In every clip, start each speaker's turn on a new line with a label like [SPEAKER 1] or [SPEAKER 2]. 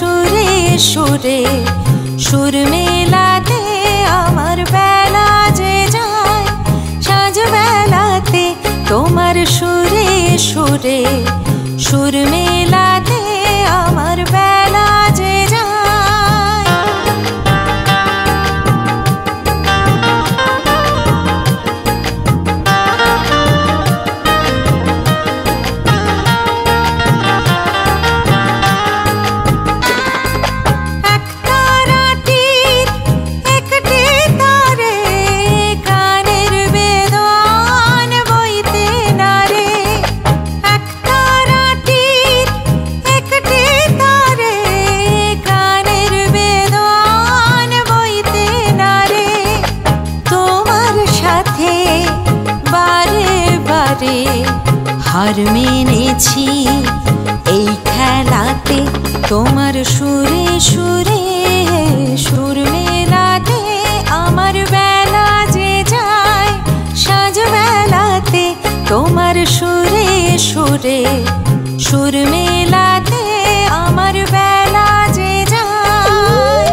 [SPEAKER 1] সুরে সুরে সুর মেলাতে আমার বেলা যে যায় সাঁঝ বেলাতে তোমার সুরে সুরে সুর মেলাতে আমার বেলা যে যায়। হার মেনেছি এই খেলাতে তোমার সুরে সুরে সুর মেলাতে আমার বেলা যে যায় সাঁঝ বেলাতে তোমার সুরে সুরে সুর মেলাতে আমার বেলা যে যায়।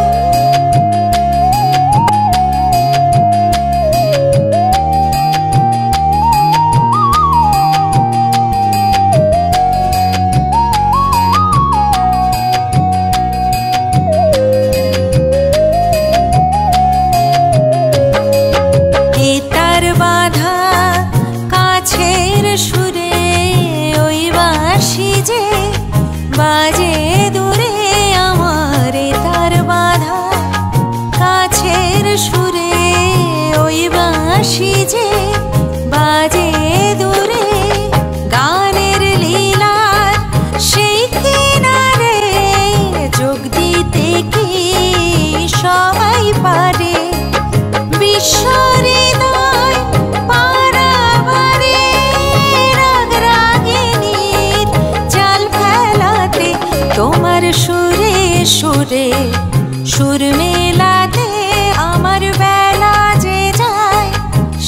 [SPEAKER 1] বাজে দূরে আমার তার বাধা কাছের সুরে ওই বাঁশি যে বাজে দূরে গানের লীলার সেই কিনারে যোগ দিতে কি সবাই পারে বিশ্ব হৃদয় পারাবারে রাগ রাগিনীর জাল ফেলাতে তোমার সুরে সুরে সুর মেলাতে আমার বেলা যে যায়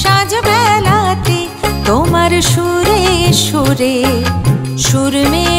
[SPEAKER 1] সাঁঝ বেলাতে তোমার সুরে সুরে সুর মেলাতে